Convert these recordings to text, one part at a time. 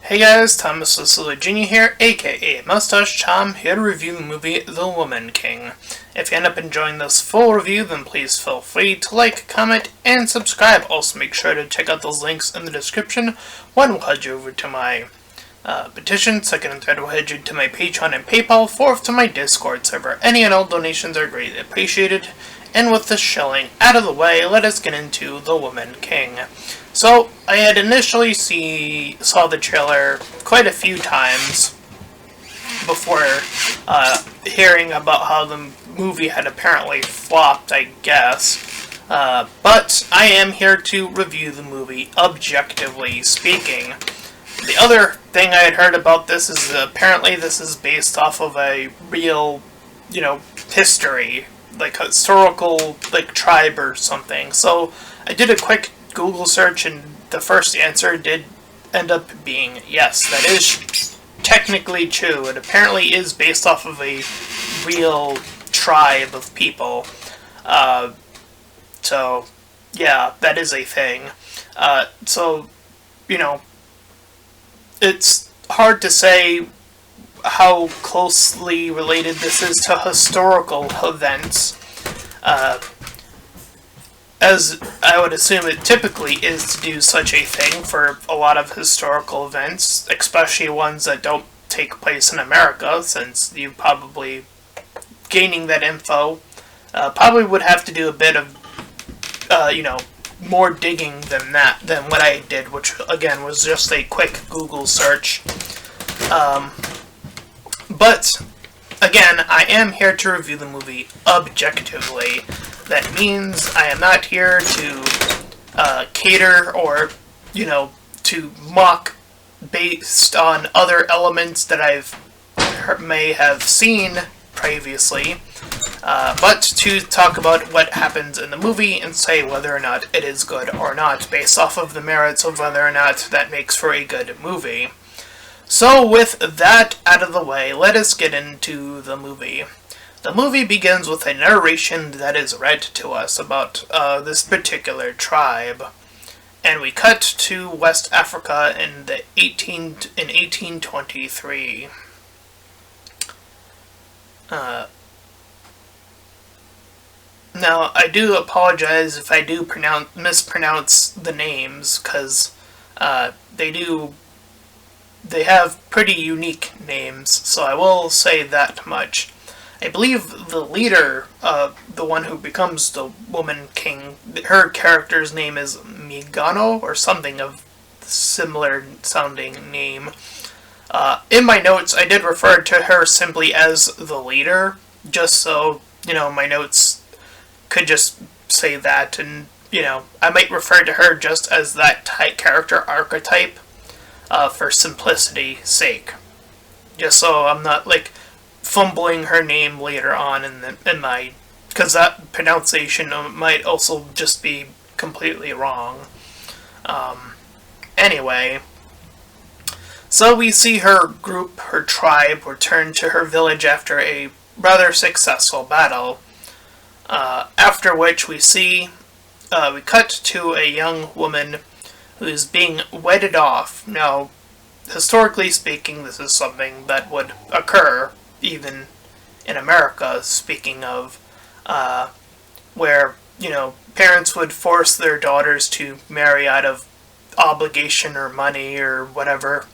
Hey guys, Thomas Jr. here, aka Mustached. I'm here to review the movie The Woman King. If you end up enjoying this full review, then please feel free to like, comment, and subscribe. Also make sure to check out those links in the description. One will head you over to my petition, second and third will head you to my Patreon and PayPal, fourth to my Discord server. Any and all donations are greatly appreciated. And with this shelling out of the way, let us get into The Woman King. So, I had initially saw the trailer quite a few times before hearing about how the movie had apparently flopped, I guess. But I am here to review the movie objectively speaking. The other thing I had heard about this is apparently this is based off of a real, history, like a historical, tribe or something. So I did a quick Google search, and the first answer did end up being yes, that is technically true. It apparently is based off of a real tribe of people. So, yeah, that is a thing. It's hard to say how closely related this is to historical events. As I would assume it typically is to do such a thing for a lot of historical events, especially ones that don't take place in America, since you probably, gaining that info, probably would have to do a bit of, more digging than what I did, which, again, was just a quick Google search. But, again, I am here to review the movie objectively. That means I am not here to cater or, to mock based on other elements that may have seen previously, but to talk about what happens in the movie and say whether or not it is good or not, based off of the merits of whether or not that makes for a good movie. So with that out of the way, let us get into the movie. The movie begins with a narration that is read to us about this particular tribe, and we cut to West Africa in 1823. Now, I do apologize if I do mispronounce the names, because they have pretty unique names, so I will say that much. I believe the leader, the one who becomes the Woman King, her character's name is Migano, or something of similar sounding name. In my notes, I did refer to her simply as the leader, just so, my notes could just say that, and, I might refer to her just as that character archetype, for simplicity's sake. Just so I'm not, fumbling her name later on because that pronunciation might also just be completely wrong. Anyway, so we see her group, her tribe, return to her village after a rather successful battle. After which we cut to a young woman who's being wedded off. Now, historically speaking, this is something that would occur even in America, speaking of, where, parents would force their daughters to marry out of obligation or money or whatever.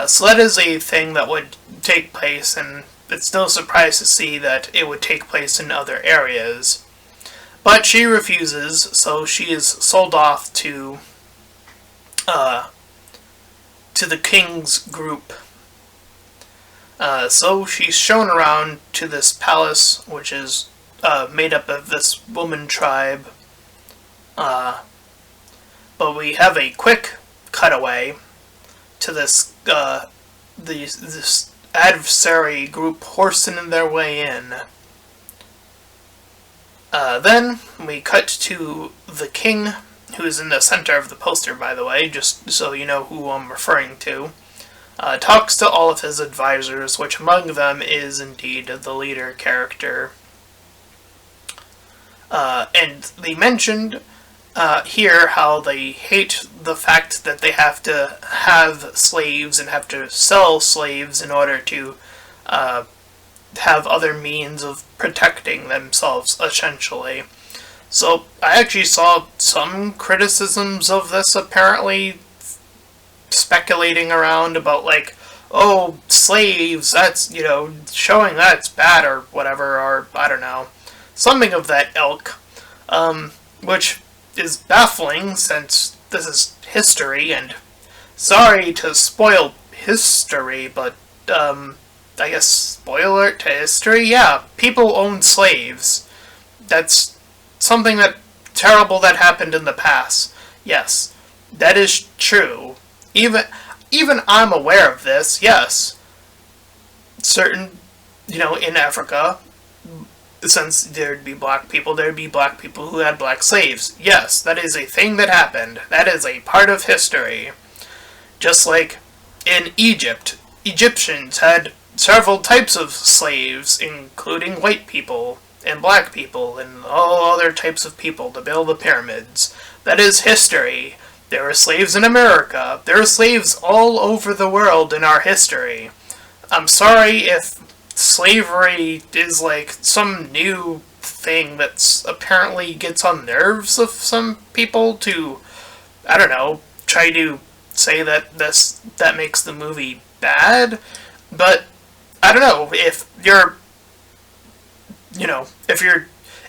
So that is a thing that would take place, and it's no surprise to see that it would take place in other areas. But she refuses, so she is sold off to the king's group. So she's shown around to this palace, which is made up of this woman tribe. But we have a quick cutaway to this adversary group horsing their way in. Then we cut to the king, who is in the center of the poster, by the way, just so you know who I'm referring to. Talks to all of his advisors, which among them is indeed the leader character. And they mentioned hear how they hate the fact that they have to have slaves and have to sell slaves in order to have other means of protecting themselves, essentially. So I actually saw some criticisms of this apparently speculating around about like, oh, slaves, that's, showing that's bad or whatever, or I don't know, something of that ilk, which is baffling since this is history, and sorry to spoil history, but, I guess spoiler to history, yeah, people own slaves. That's something that terrible that happened in the past. Yes, that is true. Even I'm aware of this, yes. Certain, in Africa, since there'd be black people who had black slaves. Yes, that is a thing that happened. That is a part of history. Just like in Egypt, Egyptians had several types of slaves, including white people and black people and all other types of people to build the pyramids. That is history. There were slaves in America. There are slaves all over the world in our history. I'm sorry if slavery is like some new thing that's apparently gets on nerves of some people to, I don't know, try to say that makes the movie bad. But I don't know if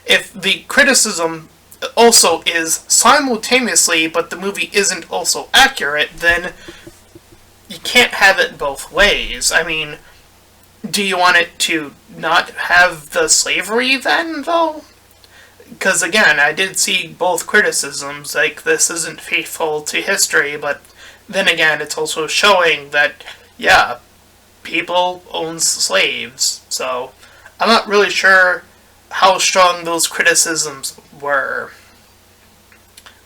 if the criticism also is simultaneously, but the movie isn't also accurate, then you can't have it both ways. I mean, do you want it to not have the slavery then, though? Because again, I did see both criticisms, like this isn't faithful to history, but then again, it's also showing that, yeah, people own slaves. So, I'm not really sure how strong those criticisms were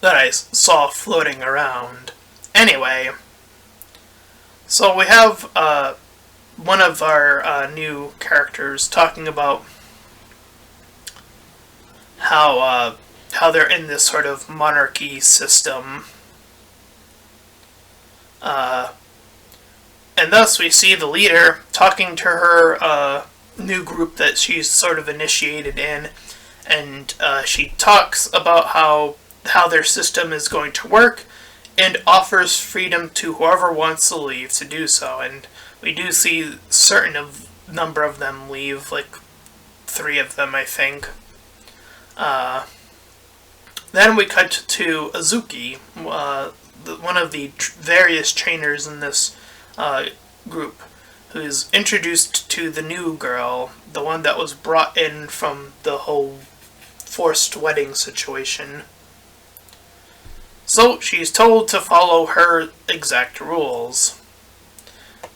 that I saw floating around. Anyway, so we have one of our new characters talking about how they're in this sort of monarchy system, and thus we see the leader talking to her new group that she's sort of initiated in, and she talks about how their system is going to work and offers freedom to whoever wants to leave to do so. And we do see number of them leave, like 3 of them, I think. Then we cut to Azuki, one of the various trainers in this group, who is introduced to the new girl, the one that was brought in from the whole forced wedding situation. So she's told to follow her exact rules.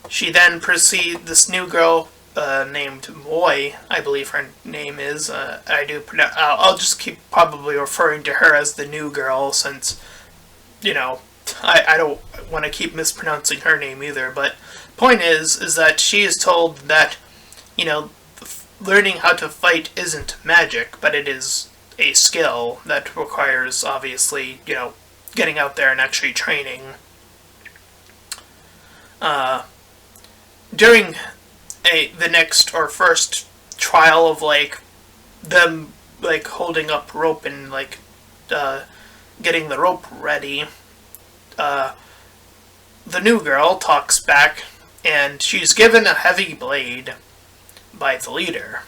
She then proceeds, this new girl named Moi, I believe her name is, I'll just keep probably referring to her as the new girl since, I don't want to keep mispronouncing her name either, but point is that she is told that, learning how to fight isn't magic, but it is a skill that requires, obviously, getting out there and actually training. During the next or first trial of them holding up rope and getting the rope ready, the new girl talks back, and she's given a heavy blade by the leader.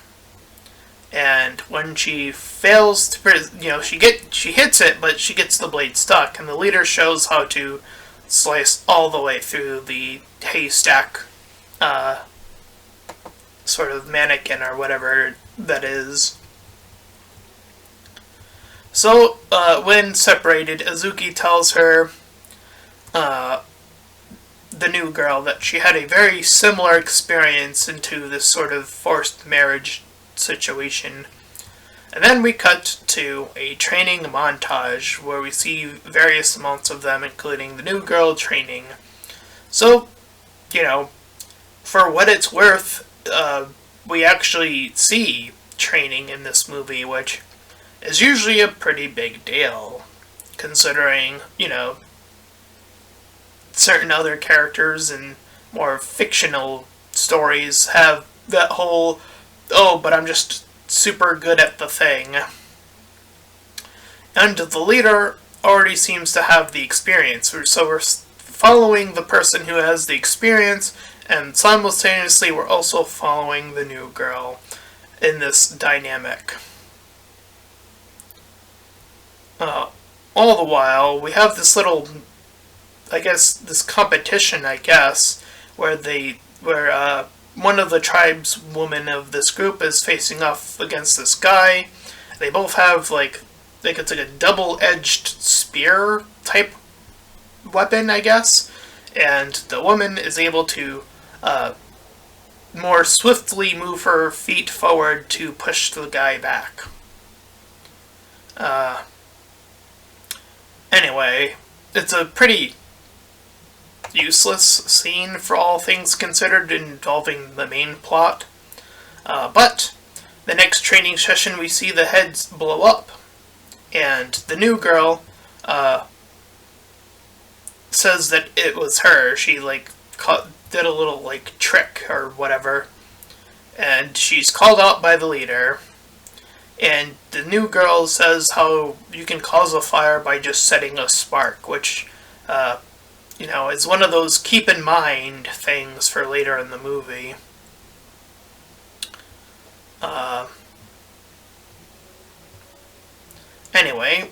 And when she fails to, she hits it, but she gets the blade stuck, and the leader shows how to slice all the way through the haystack, sort of mannequin or whatever that is. So, when separated, Azuki tells her, the new girl, that she had a very similar experience into this sort of forced marriage situation. And then we cut to a training montage where we see various amounts of them, including the new girl training. So, for what it's worth, we actually see training in this movie, which is usually a pretty big deal. considering, certain other characters in more fictional stories have that whole, oh, but I'm just super good at the thing. And the leader already seems to have the experience, so we're following the person who has the experience, and simultaneously we're also following the new girl in this dynamic. All the while, we have this little, this competition, where one of the tribeswomen of this group is facing off against this guy. They both have, it's like a double-edged spear type weapon, and the woman is able to more swiftly move her feet forward to push the guy back. Anyway, it's a pretty useless scene for all things considered, involving the main plot. But the next training session, we see the heads blow up, and the new girl says that it was her. She did a little trick or whatever, and she's called out by the leader. And the new girl says how you can cause a fire by just setting a spark, which, is one of those keep in mind things for later in the movie. Anyway,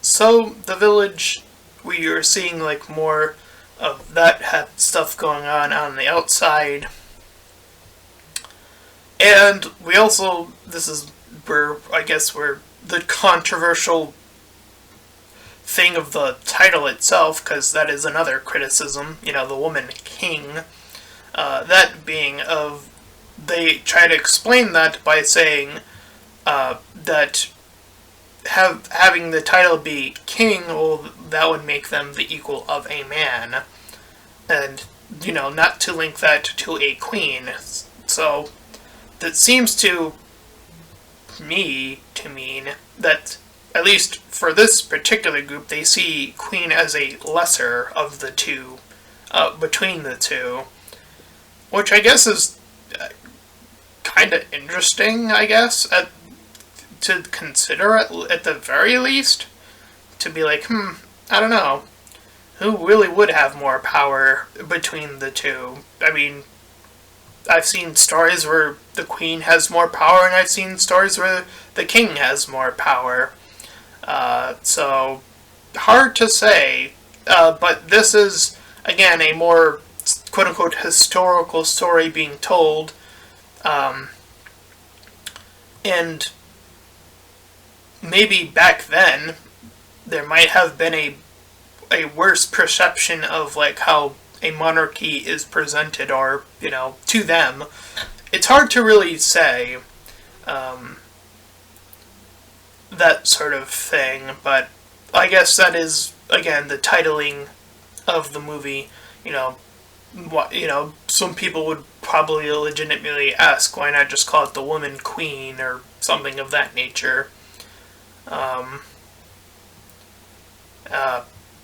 so the village, we are seeing more of that stuff going on the outside. And we also, this is where the controversial thing of the title itself, because that is another criticism, the woman king. That being they try to explain that by saying that having the title be king, well, that would make them the equal of a man. And, not to link that to a queen. So that seems to me to mean that, at least for this particular group, they see queen as a lesser of the two, between the two, which I guess is kind of interesting, to consider at the very least, to be I don't know, who really would have more power between the two? I mean, I've seen stories where the queen has more power, and I've seen stories where the king has more power. So, hard to say, but this is, again, a more quote-unquote historical story being told, and maybe back then there might have been a worse perception of how a monarchy is presented, or to them. It's hard to really say that sort of thing, but I guess that is, again, the titling of the movie. Some people would probably legitimately ask, why not just call it The Woman Queen, or something of that nature.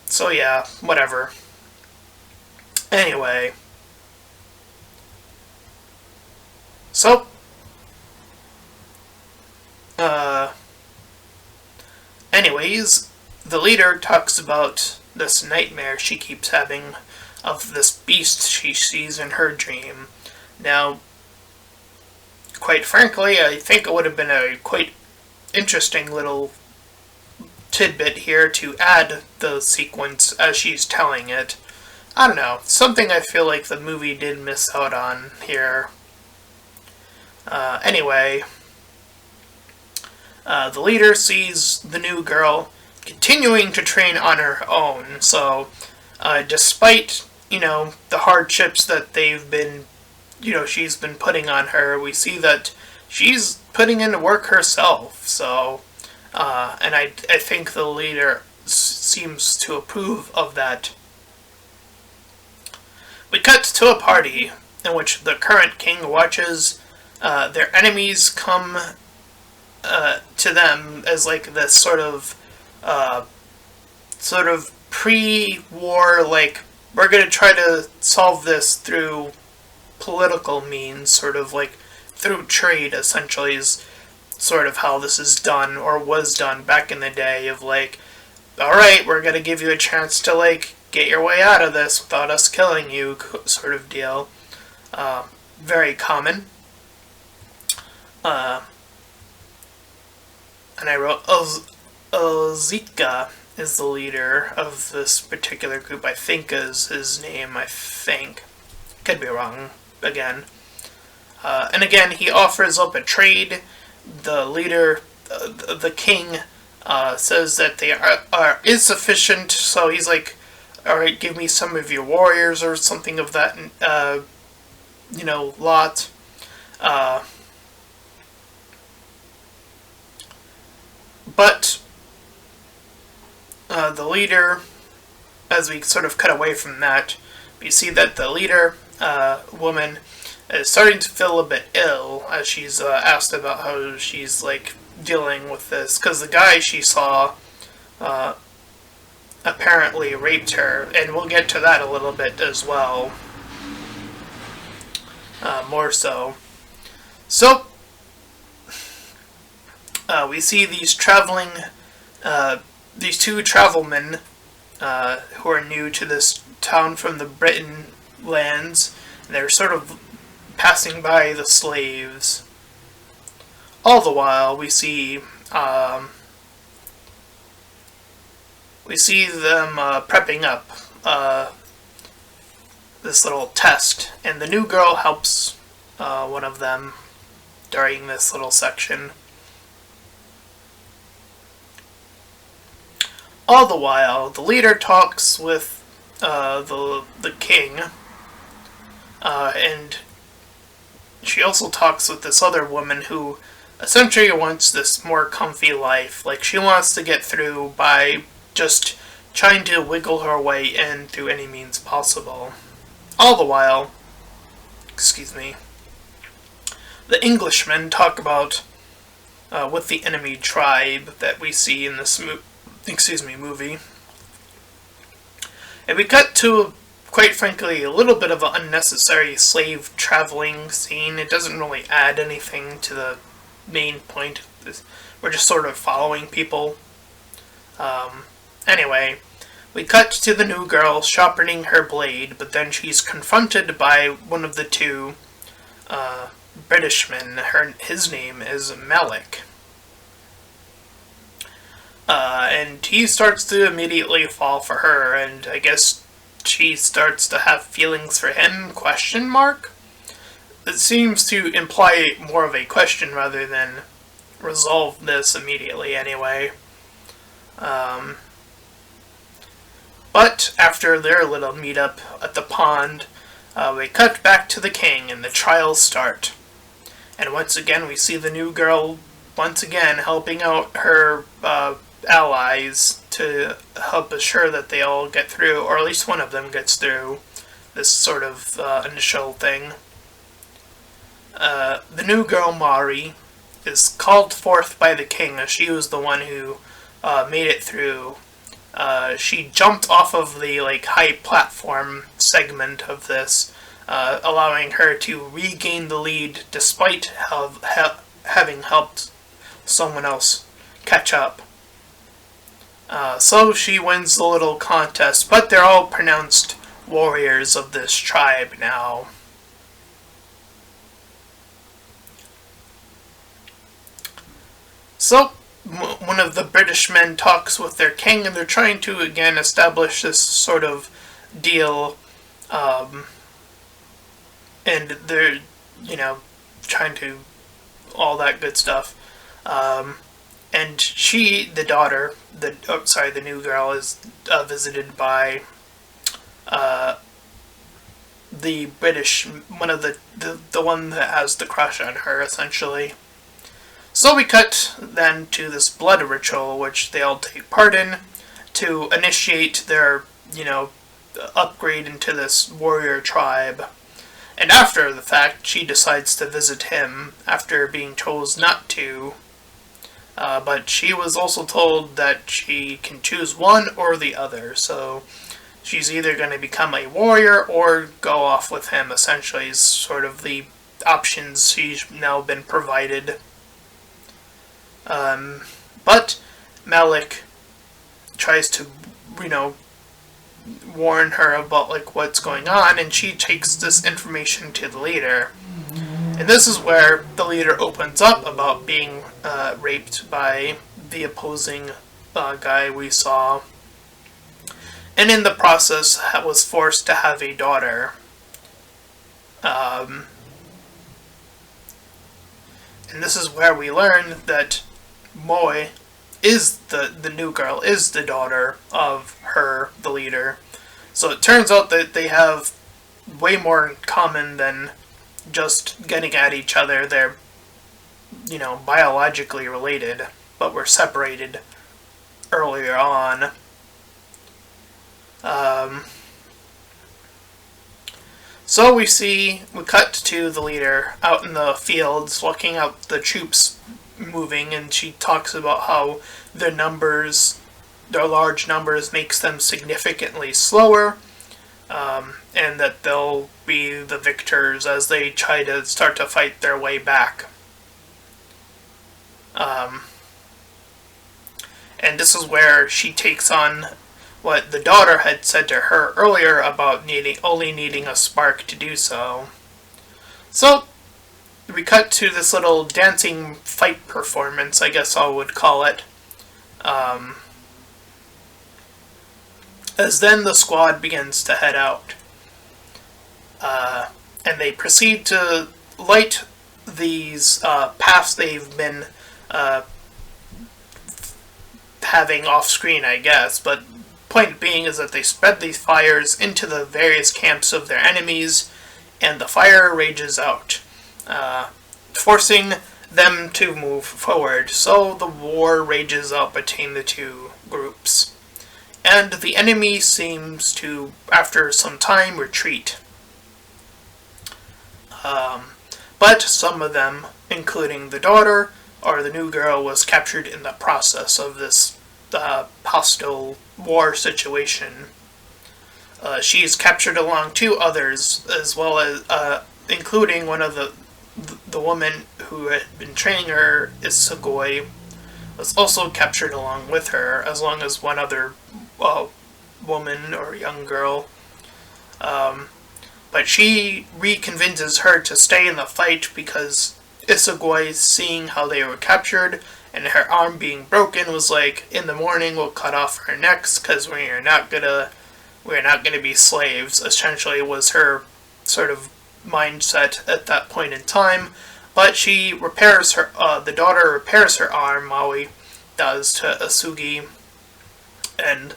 So yeah, whatever. Anyway. So, anyways, the leader talks about this nightmare she keeps having of this beast she sees in her dream. Now, quite frankly, I think it would have been a quite interesting little tidbit here to add the sequence as she's telling it. I don't know, something I feel like the movie did miss out on here. Anyway, the leader sees the new girl continuing to train on her own, so despite, the hardships that they've been, she's been putting on her, we see that she's putting in work herself, so, and I think the leader seems to approve of that. We cut to a party in which the current king watches their enemies come to them as like this sort of pre-war, like, we're gonna try to solve this through political means, sort of like through trade, essentially, is sort of how this is done, or was done back in the day, of like, alright, we're gonna give you a chance to, like, get your way out of this without us killing you, sort of deal. Very common. And I wrote, Ozika is the leader of this particular group, I think is his name, I think. Could be wrong, again. And again, he offers up a trade. The leader, the king, says that they are insufficient, so he's like, alright, give me some of your warriors, or something of that, lot. But the leader, as we sort of cut away from that, we see that the leader, woman, is starting to feel a bit ill as she's asked about how she's, like, dealing with this, because the guy she saw apparently raped her, and we'll get to that a little bit as well, more so. So, we see these these two travelmen, who are new to this town from the Britain lands. They're sort of passing by the slaves. All the while, we see them prepping up this little test, and the new girl helps one of them during this little section. All the while, the leader talks with the king, and she also talks with this other woman who essentially wants this more comfy life. Like, she wants to get through by just trying to wiggle her way in through any means possible. All the while, the Englishmen talk about with the enemy tribe that we see in this movie. And we cut to, quite frankly, a little bit of an unnecessary slave traveling scene. It doesn't really add anything to the main point. We're just sort of following people. Anyway, we cut to the new girl sharpening her blade, but then she's confronted by one of the two Britishmen. His name is Malik. And he starts to immediately fall for her, and I guess she starts to have feelings for him, ? It seems to imply more of a question rather than resolve this immediately anyway. But after their little meetup at the pond, we cut back to the king and the trials start. And once again we see the new girl once again helping out her allies to help assure that they all get through, or at least one of them gets through this sort of initial thing. The new girl, Mari, is called forth by the king, as she was the one who made it through. She jumped off of the high platform segment of this, allowing her to regain the lead despite having helped someone else catch up. So she wins the little contest, but they're all pronounced warriors of this tribe now. So, one of the British men talks with their king, and they're trying to, again, establish this sort of deal, and they're, trying to, all that good stuff. And she, the daughter, the new girl, is visited by the British, one of the one that has the crush on her, essentially. So we cut then to this blood ritual, which they all take part in, to initiate their, upgrade into this warrior tribe. And after the fact, she decides to visit him, after being told not to, But she was also told that she can choose one or the other, so she's either going to become a warrior or go off with him, essentially, is sort of the options she's now been provided. But Malik tries to, warn her about, what's going on, and she takes this information to the leader. And this is where the leader opens up about being raped by the opposing guy we saw, and in the process was forced to have a daughter. And this is where we learn that Moe is the new girl, is the daughter of her, the leader. So it turns out that they have way more in common than just getting at each other. They're, biologically related, but were separated earlier on. So we cut to the leader out in the fields looking at the troops moving, and she talks about how their large numbers makes them significantly slower, and that they'll be the victors as they try to start to fight their way back. And this is where she takes on what the daughter had said to her earlier about only needing a spark to do so. So, we cut to this little dancing fight performance, I guess I would call it. As then the squad begins to head out. And they proceed to light these paths they've been having off-screen, I guess, but point being is that they spread these fires into the various camps of their enemies, and the fire rages out, forcing them to move forward. So the war rages out between the two groups, and the enemy seems to, after some time, retreat. But some of them, including the daughter, or the new girl, was captured in the process of this hostile war situation. She's captured along two others, as well as including one of the woman who had been training her, Isagoi, was also captured along with her, as long as one other woman or young girl. But she reconvinces her to stay in the fight because Isagoi, seeing how they were captured and her arm being broken, was like, in the morning we'll cut off her necks because we're not gonna be slaves, essentially was her sort of mindset at that point in time. But she repairs her, the daughter repairs her arm, Maui does, to Asugi, and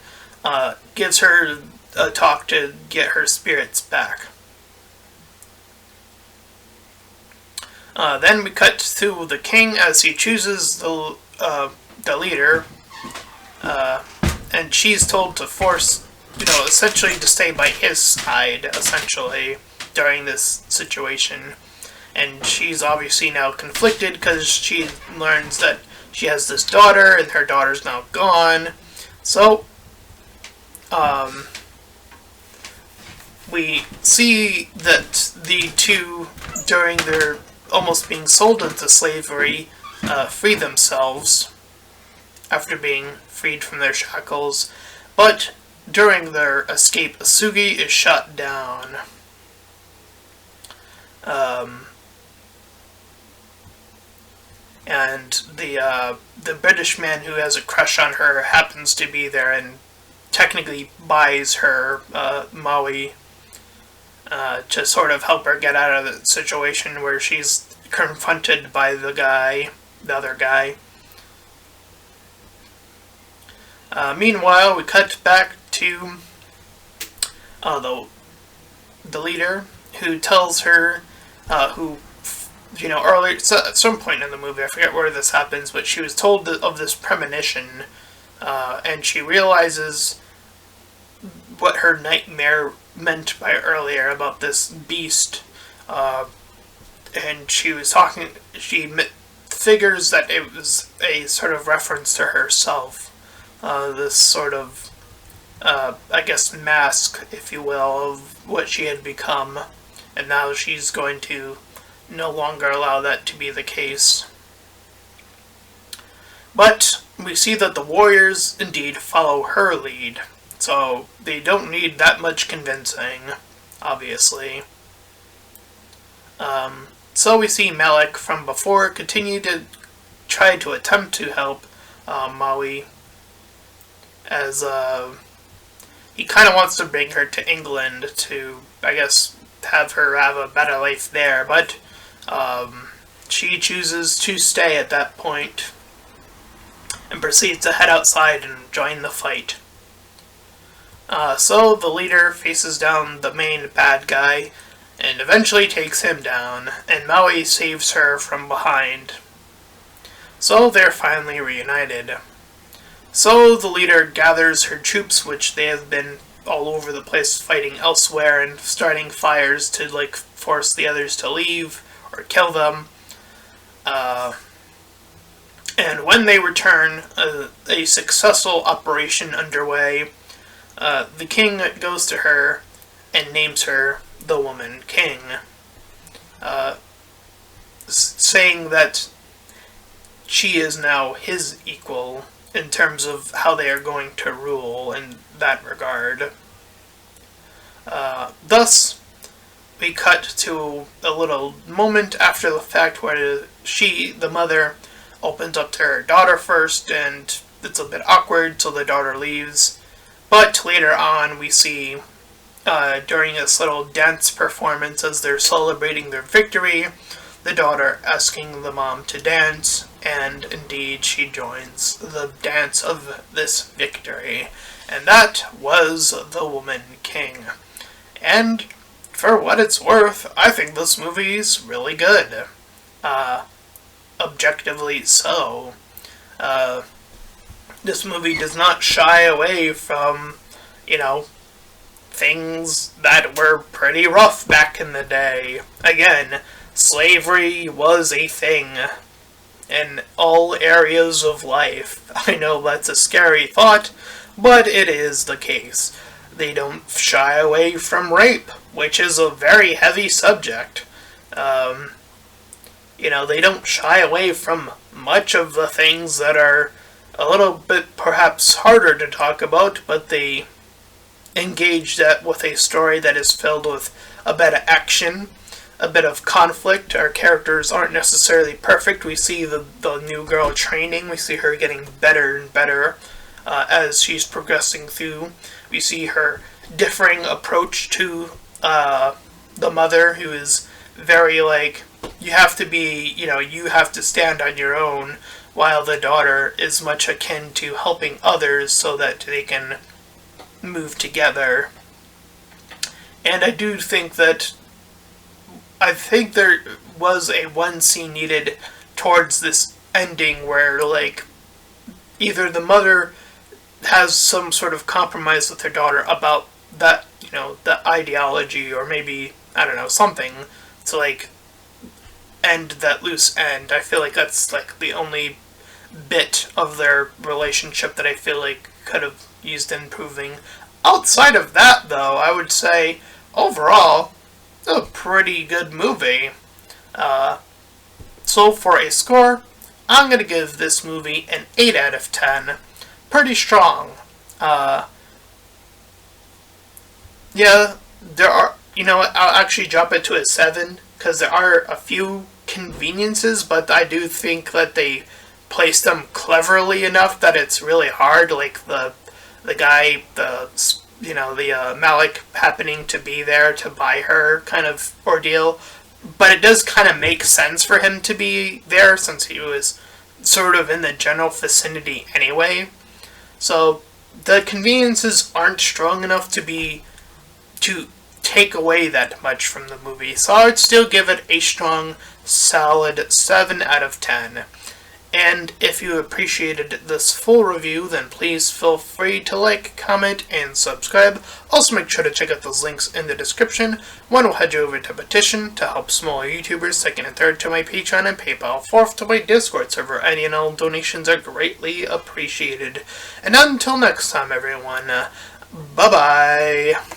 gives her a talk to get her spirits back. Then we cut to the king as he chooses the leader, and she's told to force, essentially to stay by his side, essentially, during this situation. And she's obviously now conflicted because she learns that she has this daughter, and her daughter's now gone. So, we see that the two, during their almost being sold into slavery, free themselves after being freed from their shackles, but during their escape, Asugi is shot down. And the British man who has a crush on her happens to be there and technically buys her, Maui, to sort of help her get out of the situation where she's confronted by the other guy. Meanwhile, we cut back to the leader, who tells her, earlier, at some point in the movie, I forget where this happens, but she was told of this premonition, and she realizes what her nightmare meant by earlier about this beast, and she figures that it was a sort of reference to herself. This sort of, I guess, mask, if you will, of what she had become. And now she's going to no longer allow that to be the case. But we see that the warriors indeed follow her lead. So they don't need that much convincing, obviously. So we see Malik from before continue to try to attempt to help Maui, as he kind of wants to bring her to England to, I guess, have her have a better life there, but she chooses to stay at that point and proceeds to head outside and join the fight. So the leader faces down the main bad guy and eventually takes him down, and Maui saves her from behind. So they're finally reunited. So the leader gathers her troops, which they have been all over the place fighting elsewhere and starting fires to force the others to leave or kill them. And when they return, a successful operation underway. The king goes to her and names her the Woman King, saying that she is now his equal in terms of how they are going to rule in that regard. Thus, we cut to a little moment after the fact where she, the mother, opens up to her daughter first, and it's a bit awkward, so the daughter leaves. But later on, we see, during this little dance performance as they're celebrating their victory, the daughter asking the mom to dance, and indeed she joins the dance of this victory. And that was The Woman King. And for what it's worth, I think this movie's really good. Objectively so. This movie does not shy away from, things that were pretty rough back in the day. Again, slavery was a thing in all areas of life. I know that's a scary thought, but it is the case. They don't shy away from rape, which is a very heavy subject. They don't shy away from much of the things that are a little bit perhaps harder to talk about, but they engage that with a story that is filled with a bit of action, a bit of conflict. Our characters aren't necessarily perfect. We see the new girl training. We see her getting better and better as she's progressing through. We see her differing approach to the mother, who is very you have to be, you have to stand on your own, while the daughter is much akin to helping others so that they can move together. And I do think that there was a one scene needed towards this ending where, either the mother has some sort of compromise with her daughter about that, the ideology, or maybe, I don't know, something to, end that loose end. I feel like that's, the only bit of their relationship that I feel like could have used improving. Outside of that, though, I would say, overall, it's a pretty good movie. So for a score, I'm going to give this movie an 8 out of 10. Pretty strong. Yeah, there are, I'll actually drop it to a 7, because there are a few conveniences, but I do think that they place them cleverly enough that it's really hard, the guy, the Malik happening to be there to buy her kind of ordeal, but it does kind of make sense for him to be there since he was sort of in the general vicinity anyway. So the conveniences aren't strong enough to take away that much from the movie. So I would still give it a strong, solid 7 out of 10. And if you appreciated this full review, then please feel free to like, comment, and subscribe. Also make sure to check out those links in the description. One will head you over to Petition to help smaller YouTubers, second and third to my Patreon and PayPal, fourth to my Discord server. Any and all donations are greatly appreciated. And until next time, everyone, bye-bye.